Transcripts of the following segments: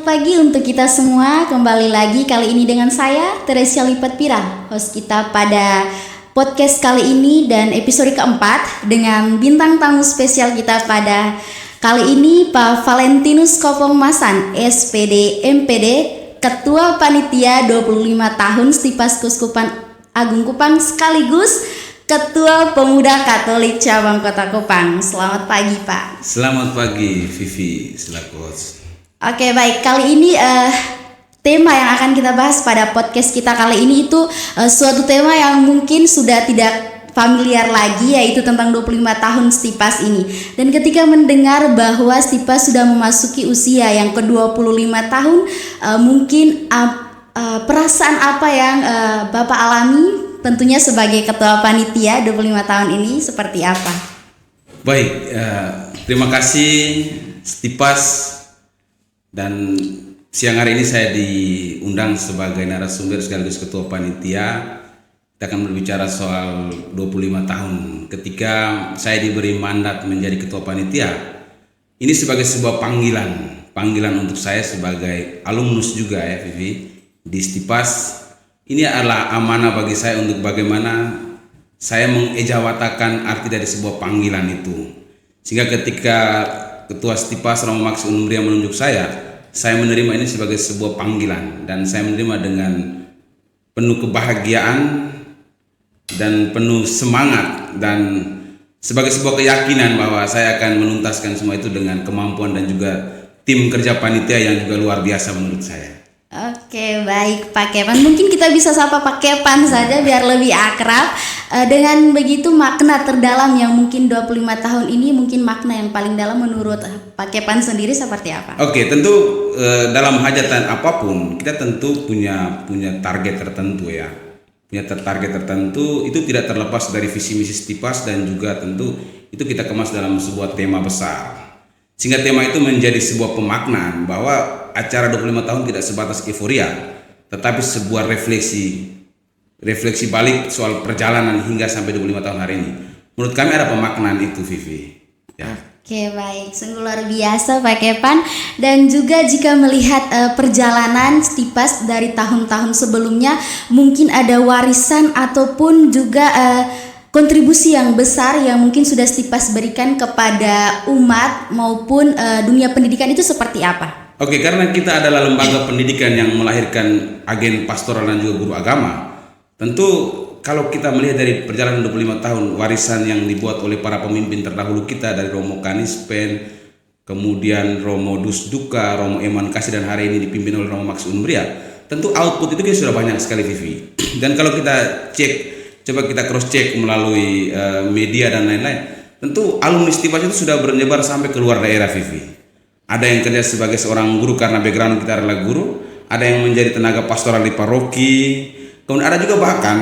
pagi untuk kita semua. Kembali lagi kali ini dengan saya Teresia Lipat Pira, host kita pada podcast kali ini dan episode keempat dengan bintang tamu spesial kita pada kali ini Pak Valentinus Kopong Masan, SPD MPD, Ketua Panitia 25 tahun Stipas Keuskupan Agung Kupang sekaligus Ketua Pemuda Katolik Cabang Kota Kupang. Selamat pagi Pak. Selamat pagi Vivi selaku host. Oke baik, kali ini tema yang akan kita bahas pada podcast kita kali ini itu suatu tema yang mungkin sudah tidak familiar lagi, yaitu tentang 25 tahun Stipas ini. Dan ketika mendengar bahwa Stipas sudah memasuki usia yang ke-25 tahun, mungkin perasaan apa yang Bapak alami tentunya sebagai Ketua Panitia 25 tahun ini seperti apa? Baik, terima kasih Stipas. Dan siang hari ini saya diundang sebagai narasumber sekaligus Ketua Panitia. Kita akan berbicara soal 25 tahun ketika saya diberi mandat menjadi Ketua Panitia. Ini sebagai sebuah panggilan untuk saya sebagai alumnus juga ya Vivi di Stipas. Ini adalah amanah bagi saya untuk bagaimana saya mengejawatakan arti dari sebuah panggilan itu. Sehingga ketika Ketua Stipas Romo Max Unumbria menunjuk saya menerima ini sebagai sebuah panggilan dan saya menerima dengan penuh kebahagiaan dan penuh semangat dan sebagai sebuah keyakinan bahwa saya akan menuntaskan semua itu dengan kemampuan dan juga tim kerja panitia yang juga luar biasa menurut saya. Oke baik Pak Kepan, mungkin kita bisa sapa Pak Kepan saja biar lebih akrab. Dengan begitu makna terdalam yang mungkin 25 tahun ini, mungkin makna yang paling dalam menurut Pak Kepan sendiri seperti apa? Oke, tentu dalam hajatan apapun kita tentu punya target tertentu ya. Punya target tertentu itu tidak terlepas dari visi misi Stipas dan juga tentu itu kita kemas dalam sebuah tema besar. Sehingga tema itu menjadi sebuah pemaknaan bahwa acara 25 tahun tidak sebatas euforia, tetapi sebuah refleksi balik soal perjalanan hingga sampai 25 tahun hari ini. Menurut kami ada pemaknaan itu Vivi ya. Oke baik, sungguh luar biasa Pak Kepan. Dan juga jika melihat perjalanan Stipas dari tahun-tahun sebelumnya, mungkin ada warisan ataupun juga kontribusi yang besar yang mungkin sudah Stipas berikan kepada umat maupun dunia pendidikan itu seperti apa? Oke, karena kita adalah lembaga pendidikan yang melahirkan agen pastoral dan juga guru agama, tentu kalau kita melihat dari perjalanan 25 tahun warisan yang dibuat oleh para pemimpin terdahulu kita dari Romo Kanispen, kemudian Romo Dusduka, Romo Eman Kasih dan hari ini dipimpin oleh Romo Max Unumbria, tentu output itu sudah banyak sekali Vivi. Dan kalau kita coba kita cross check melalui media dan lain-lain, tentu alumni Stipas itu sudah berjebar sampai ke luar daerah Vivi. Ada yang kerja sebagai seorang guru karena background kita adalah guru, ada yang menjadi tenaga pastoral di paroki, kemudian ada juga bahkan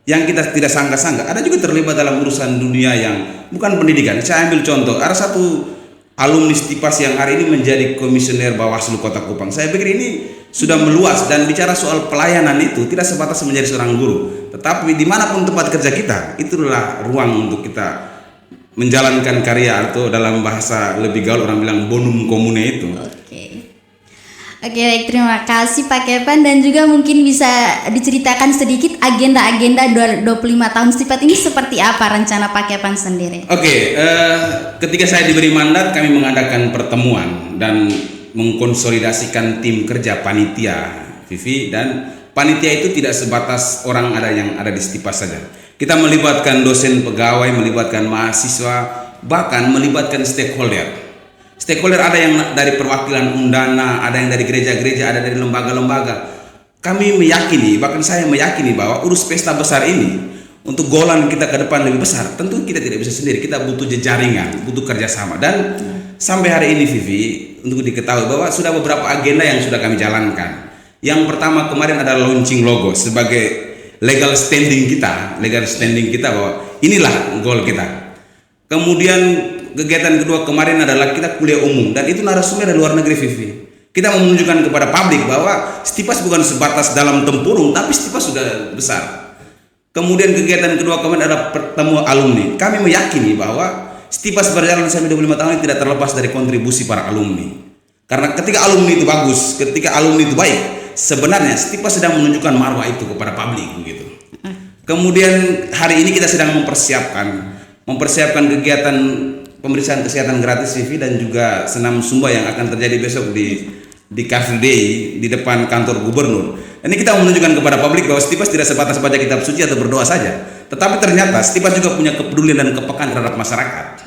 yang kita tidak sangka-sangka, ada juga terlibat dalam urusan dunia yang bukan pendidikan. Saya ambil contoh, ada satu alumni Stipas yang hari ini menjadi komisioner Bawaslu Kota Kupang. Saya pikir ini sudah meluas dan bicara soal pelayanan itu tidak sebatas menjadi seorang guru, tetapi dimanapun tempat kerja kita, itulah ruang untuk kita menjalankan karya atau dalam bahasa lebih gaul orang bilang bonum commune itu. Oke baik, terima kasih Pak Kepan. Dan juga mungkin bisa diceritakan sedikit agenda-agenda 25 tahun Stipas ini seperti apa rencana Pak Kepan sendiri? Oke, ketika saya diberi mandat kami mengadakan pertemuan dan mengkonsolidasikan tim kerja panitia Vivi, dan panitia itu tidak sebatas orang yang ada di Stipas saja. Kita melibatkan dosen pegawai, melibatkan mahasiswa, bahkan melibatkan stakeholder. Stakeholder ada yang dari perwakilan undana, ada yang dari gereja-gereja, ada dari lembaga-lembaga. Kami meyakini, bahkan saya meyakini bahwa urus pesta besar ini untuk golan kita ke depan lebih besar, tentu kita tidak bisa sendiri, kita butuh jejaringan, butuh kerjasama. Dan sampai hari ini Vivi, untuk diketahui bahwa sudah beberapa agenda yang sudah kami jalankan. Yang pertama kemarin adalah launching logo sebagai legal standing kita bahwa inilah goal kita. Kemudian kegiatan kedua kemarin adalah kita kuliah umum, dan itu narasumber dari luar negeri Vivi. Kita mau menunjukkan kepada publik bahwa Stipas bukan sebatas dalam tempurung, tapi Stipas sudah besar. Kemudian kegiatan kedua kemarin adalah pertemuan alumni. Kami meyakini bahwa Stipas berjalan sampai 25 tahun ini tidak terlepas dari kontribusi para alumni. Karena ketika alumni itu bagus, ketika alumni itu baik, sebenarnya Stipas sedang menunjukkan marwah itu kepada publik begitu. Kemudian hari ini kita sedang mempersiapkan kegiatan pemeriksaan kesehatan gratis Vivi dan juga senam Sumba yang akan terjadi besok di Car Free Day di depan kantor gubernur. Ini kita menunjukkan kepada publik bahwa Stipas tidak sebatas baca kitab suci atau berdoa saja, tetapi ternyata Stipas juga punya kepedulian dan kepekaan terhadap masyarakat.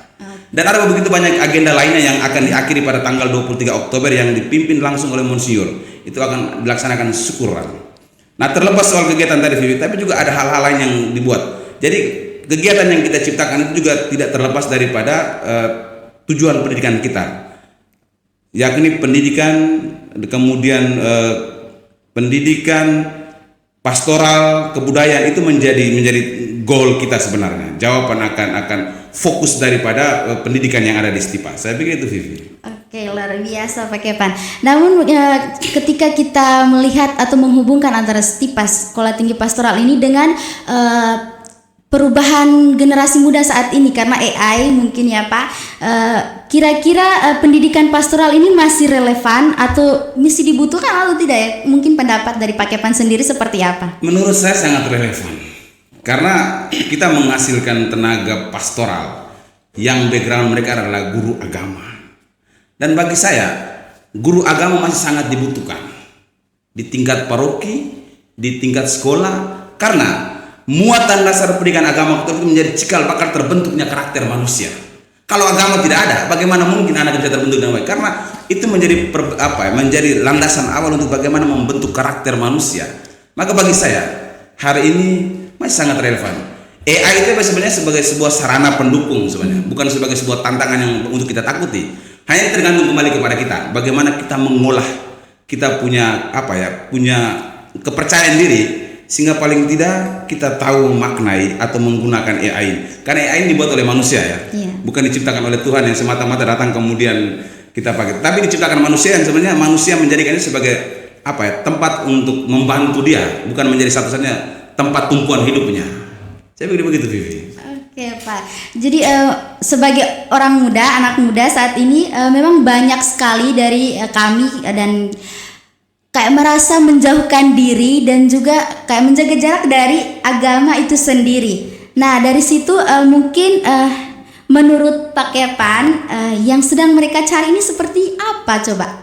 Dan ada begitu banyak agenda lainnya yang akan diakhiri pada tanggal 23 Oktober yang dipimpin langsung oleh Monsinyur. Itu akan dilaksanakan syukuran. Nah, terlepas soal kegiatan tadi Vivi, tapi juga ada hal-hal lain yang dibuat. Jadi kegiatan yang kita ciptakan itu juga tidak terlepas daripada tujuan pendidikan kita, yakni pendidikan, kemudian pendidikan, pastoral, kebudayaan itu menjadi goal kita sebenarnya. Jawaban akan fokus daripada pendidikan yang ada di Stipas. Saya pikir itu Vivi. Oke, luar biasa Pak Kepan. Namun ketika kita melihat atau menghubungkan antara Stipas Sekolah Tinggi Pastoral ini dengan perubahan generasi muda saat ini karena AI mungkin ya Pak, kira-kira pendidikan pastoral ini masih relevan atau masih dibutuhkan atau tidak ya? Mungkin pendapat dari Pak Kepan sendiri seperti apa? Menurut saya sangat relevan. Karena kita menghasilkan tenaga pastoral yang background mereka adalah guru agama. Dan bagi saya, guru agama masih sangat dibutuhkan di tingkat paroki, di tingkat sekolah, karena muatan dasar pendidikan agama itu menjadi cikal bakal terbentuknya karakter manusia. Kalau agama tidak ada, bagaimana mungkin anak bisa terbentuk dengan baik? Karena itu menjadi landasan awal untuk bagaimana membentuk karakter manusia. Maka bagi saya, hari ini masih sangat relevan. AI itu sebenarnya sebagai sebuah sarana pendukung sebenarnya, bukan sebagai sebuah tantangan yang untuk kita takuti. Hanya tergantung kembali kepada kita, bagaimana kita mengolah, kita punya punya kepercayaan diri sehingga paling tidak kita tahu maknai atau menggunakan AI. Karena AI ini dibuat oleh manusia ya, bukan diciptakan oleh Tuhan yang semata-mata datang kemudian kita pakai. Tapi diciptakan manusia yang sebenarnya manusia menjadikannya sebagai tempat untuk membantu dia, bukan menjadi satu-satunya tempat tumpuan hidupnya. Saya pikir begitu Vivi. Oke Pak. Jadi sebagai orang muda, anak muda saat ini memang banyak sekali dari kami dan kayak merasa menjauhkan diri dan juga kayak menjaga jarak dari agama itu sendiri. Nah dari situ mungkin menurut Pak Kepan yang sedang mereka cari ini seperti apa coba?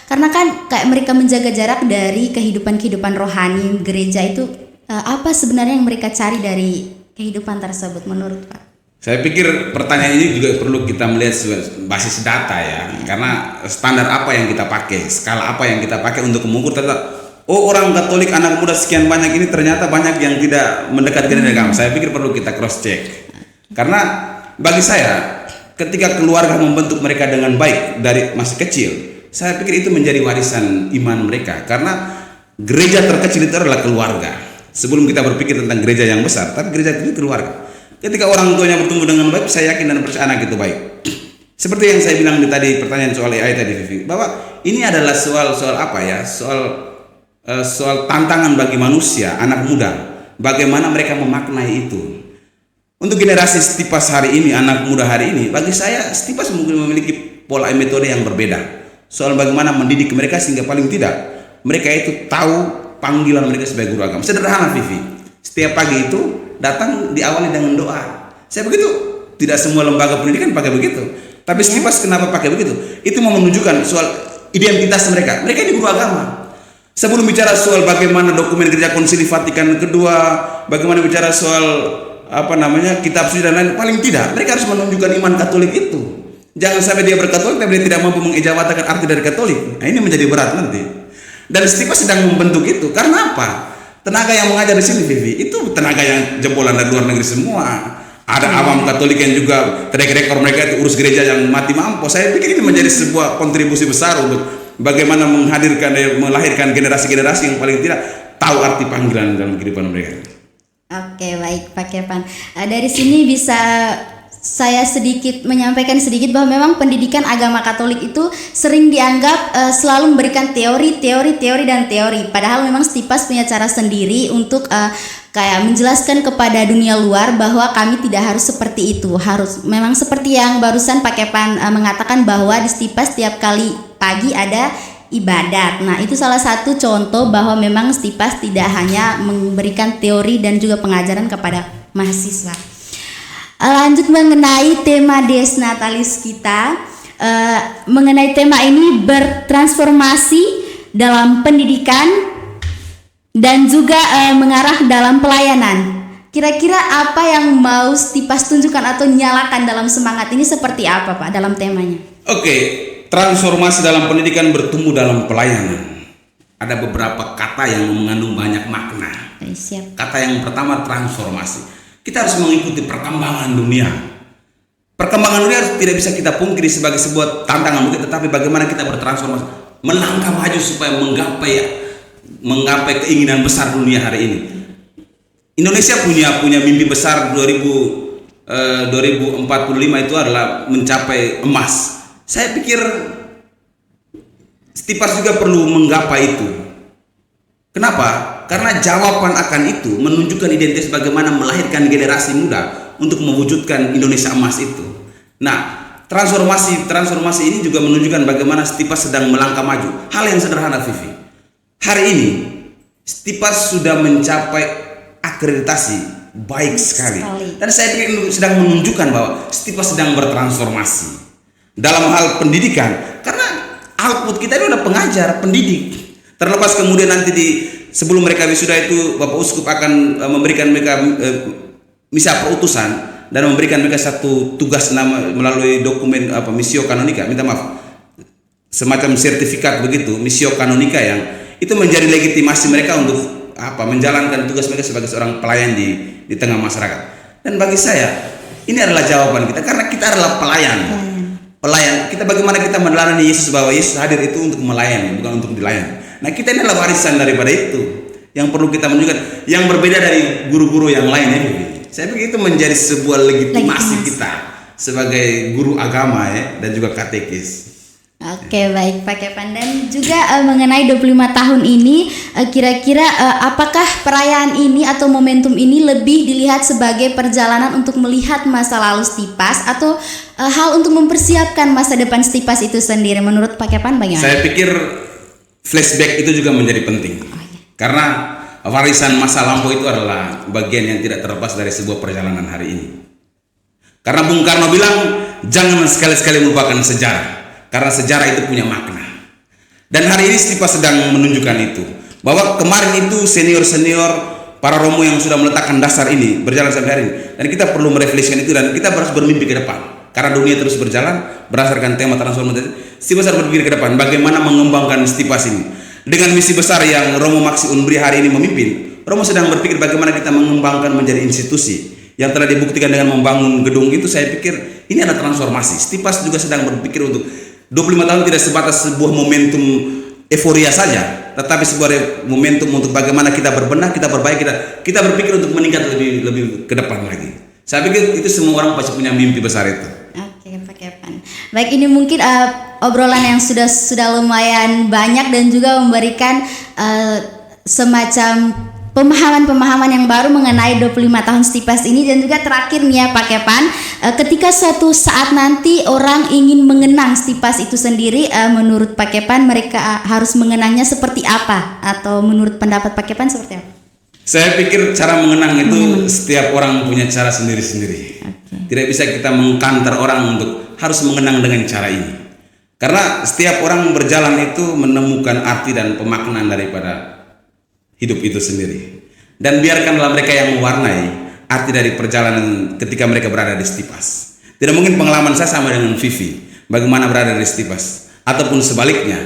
Karena kan kayak mereka menjaga jarak dari kehidupan rohani gereja itu. Apa sebenarnya yang mereka cari dari kehidupan tersebut menurut Pak? Saya pikir pertanyaan ini juga perlu kita melihat basis data ya. Karena standar apa yang kita pakai, skala apa yang kita pakai untuk mengukur ternyata orang Katolik anak muda sekian banyak ini ternyata banyak yang tidak mendekat dengan agama. Saya pikir perlu kita cross check. Karena bagi saya ketika keluarga membentuk mereka dengan baik dari masih kecil, saya pikir itu menjadi warisan iman mereka. Karena gereja terkecil itu adalah keluarga. Sebelum kita berpikir tentang gereja yang besar, tapi gereja itu keluarga. Ketika orang tuanya bertumbuh dengan baik, saya yakin dan percaya anak itu baik. Seperti yang saya bilang tadi pertanyaan soal AI tadi Vivi, bahwa ini adalah soal tantangan bagi manusia, anak muda, bagaimana mereka memaknai itu. Untuk generasi Stipas hari ini, anak muda hari ini, bagi saya Stipas mungkin memiliki pola metode yang berbeda. Soal bagaimana mendidik mereka sehingga paling tidak mereka itu tahu panggilan mereka sebagai guru agama. Sederhana Vivi, setiap pagi itu datang diawali dengan doa. Saya begitu, tidak semua lembaga pendidikan pakai begitu, tapi Stipas kenapa pakai begitu? Itu mau menunjukkan soal identitas mereka. Mereka ini guru agama. Sebelum bicara soal bagaimana dokumen gereja Konsili Vatikan kedua, bagaimana bicara soal kitab suci dan lain, paling tidak mereka harus menunjukkan iman Katolik itu. Jangan sampai dia berkatolik tapi dia tidak mampu mengejawatakan arti dari Katolik. Nah, ini menjadi berat nanti. Dan Stipas sedang membentuk itu. Karena apa? Tenaga yang mengajar di sini Vivi itu tenaga yang jebolan dari luar negeri semua. Ada awam Katolik yang juga track record mereka itu urus gereja yang mati mampus. Saya pikir ini menjadi sebuah kontribusi besar untuk bagaimana melahirkan generasi-generasi yang paling tidak tahu arti panggilan dalam kehidupan mereka. Oke, baik Pak Kepan. Dari sini bisa saya menyampaikan sedikit bahwa memang pendidikan agama Katolik itu sering dianggap selalu memberikan teori, dan teori. Padahal memang Stipas punya cara sendiri untuk kayak menjelaskan kepada dunia luar bahwa kami tidak harus seperti itu. Harus memang seperti yang barusan Pak Kepan mengatakan bahwa di Stipas setiap kali pagi ada ibadat. Nah, itu salah satu contoh bahwa memang Stipas tidak hanya memberikan teori dan juga pengajaran kepada mahasiswa. Lanjut mengenai tema Dies Natalis kita, mengenai tema ini bertransformasi dalam pendidikan dan juga mengarah dalam pelayanan. Kira-kira apa yang mau Stipas tunjukkan atau nyalakan dalam semangat ini seperti apa Pak dalam temanya? Oke, transformasi dalam pendidikan bertumbuh dalam pelayanan. Ada beberapa kata yang mengandung banyak makna. Siap. Kata yang pertama transformasi. Kita harus mengikuti perkembangan dunia. Perkembangan dunia tidak bisa kita pungkiri sebagai sebuah tantangan mungkin, tetapi bagaimana kita bertransformasi, melangkah maju supaya menggapai keinginan besar dunia hari ini. Indonesia punya mimpi besar 2045 itu adalah mencapai emas. Saya pikir Stipas juga perlu menggapai itu. Kenapa? Karena jawaban akan itu menunjukkan identitas bagaimana melahirkan generasi muda untuk mewujudkan Indonesia emas itu. Nah, transformasi ini juga menunjukkan bagaimana Stipas sedang melangkah maju. Hal yang sederhana, Vivi. Hari ini Stipas sudah mencapai akreditasi baik sekali. Dan saya pikir sedang menunjukkan bahwa Stipas sedang bertransformasi dalam hal pendidikan, karena output kita ini udah pengajar, pendidik. Terlepas kemudian nanti sebelum mereka wisuda itu Bapak Uskup akan memberikan mereka misa perutusan dan memberikan mereka satu tugas melalui dokumen missio canonica, semacam sertifikat begitu, missio canonica, yang itu menjadi legitimasi mereka untuk menjalankan tugas mereka sebagai seorang pelayan di tengah masyarakat. Dan bagi saya ini adalah jawaban kita, karena kita adalah pelayan. Kita bagaimana kita meneladani Yesus, bahwa Yesus hadir itu untuk melayani, bukan untuk dilayani. Nah, kita ini adalah warisan daripada itu yang perlu kita menunjukkan, yang berbeda dari guru-guru yang lain ya. Saya pikir itu menjadi sebuah legitimasi kita sebagai guru agama dan juga katekis. Oke, baik Pak Kepan. Dan juga mengenai 25 tahun ini, kira-kira apakah perayaan ini atau momentum ini lebih dilihat sebagai perjalanan untuk melihat masa lalu Stipas atau hal untuk mempersiapkan masa depan Stipas itu sendiri? Menurut Pak Kepan bagaimana? Saya pikir flashback itu juga menjadi penting. Karena warisan masa lampau itu adalah bagian yang tidak terlepas dari sebuah perjalanan hari ini. Karena Bung Karno bilang, jangan sekali-sekali melupakan sejarah, karena sejarah itu punya makna. Dan hari ini Stipas sedang menunjukkan itu, bahwa kemarin itu senior-senior para romo yang sudah meletakkan dasar ini berjalan sampai hari ini, dan kita perlu merefleksikan itu, dan kita harus bermimpi ke depan. Karena dunia terus berjalan berdasarkan tema transformasi. Stipas harus berpikir ke depan bagaimana mengembangkan Stipas ini. Dengan misi besar yang Romo Maksi Unbri hari ini memimpin, Romo sedang berpikir bagaimana kita mengembangkan menjadi institusi yang telah dibuktikan dengan membangun gedung itu. Saya pikir ini adalah transformasi. Stipas juga sedang berpikir untuk 25 tahun tidak sebatas sebuah momentum euforia saja, tetapi sebuah momentum untuk bagaimana kita berbenah, kita berbaik, kita berpikir untuk meningkat lebih ke depan lagi. Saya pikir itu semua orang pasti punya mimpi besar itu. Oke, Pak Kepan. Baik, ini mungkin obrolan yang sudah lumayan banyak dan juga memberikan semacam pemahaman-pemahaman yang baru mengenai 25 tahun Stipas ini. Dan juga terakhir nih ya Pak Kepan, ketika suatu saat nanti orang ingin mengenang Stipas itu sendiri, menurut Pak Kepan mereka harus mengenangnya seperti apa? Atau menurut pendapat Pak Kepan seperti apa? Saya pikir cara mengenang itu setiap orang punya cara sendiri-sendiri. Tidak bisa kita mengkantar orang untuk harus mengenang dengan cara ini. Karena setiap orang berjalan itu menemukan arti dan pemaknaan daripada hidup itu sendiri. Dan biarkanlah mereka yang mewarnai arti dari perjalanan ketika mereka berada di Stipas. Tidak mungkin pengalaman saya sama dengan Vivi, bagaimana berada di Stipas, ataupun sebaliknya.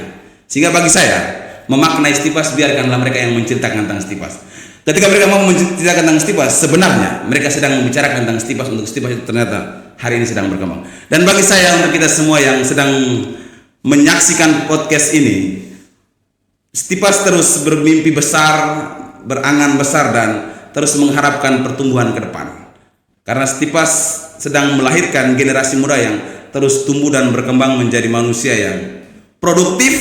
Sehingga bagi saya, memaknai Stipas, biarkanlah mereka yang menceritakan tentang Stipas. Ketika mereka mau menceritakan tentang Stipas, sebenarnya mereka sedang membicarakan tentang Stipas, untuk Stipas itu ternyata hari ini sedang berkembang. Dan bagi saya, untuk kita semua yang sedang menyaksikan podcast ini, Stipas terus bermimpi besar, berangan besar, dan terus mengharapkan pertumbuhan ke depan. Karena Stipas sedang melahirkan generasi muda yang terus tumbuh dan berkembang menjadi manusia yang produktif,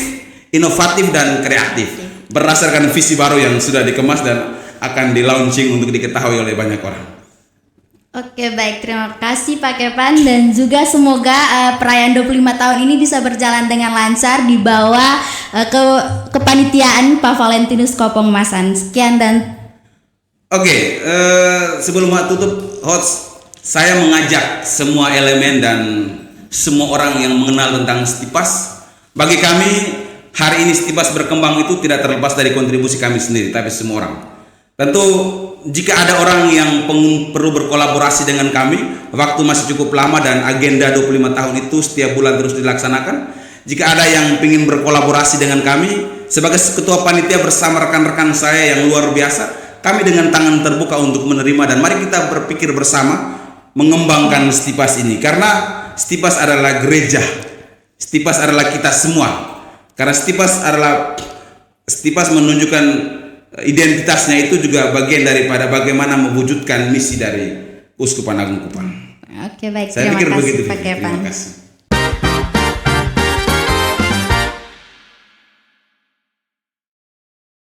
inovatif, dan kreatif, berdasarkan visi baru yang sudah dikemas dan akan di launching untuk diketahui oleh banyak orang. Oke, baik, terima kasih Pak Kepan, dan juga semoga perayaan 25 tahun ini bisa berjalan dengan lancar di bawah kepanitiaan Pak Valentinus Kopongmasan. Sekian dan Oke, sebelum tutup host, saya mengajak semua elemen dan semua orang yang mengenal tentang Stipas. Bagi kami, hari ini Stipas berkembang itu tidak terlepas dari kontribusi kami sendiri, tapi semua orang. Tentu jika ada orang yang perlu berkolaborasi dengan kami, waktu masih cukup lama dan agenda 25 tahun itu setiap bulan terus dilaksanakan. Jika ada yang ingin berkolaborasi dengan kami, sebagai ketua panitia bersama rekan-rekan saya yang luar biasa, kami dengan tangan terbuka untuk menerima, dan mari kita berpikir bersama mengembangkan Stipas ini. Karena Stipas adalah gereja, Stipas adalah kita semua. Karena Stipas menunjukkan identitasnya itu juga bagian daripada bagaimana mewujudkan misi dari Uskupan Agung Kupang. oke, baik, Saya terima pikir kasih begitu. Pak Kepan. Terima kasih.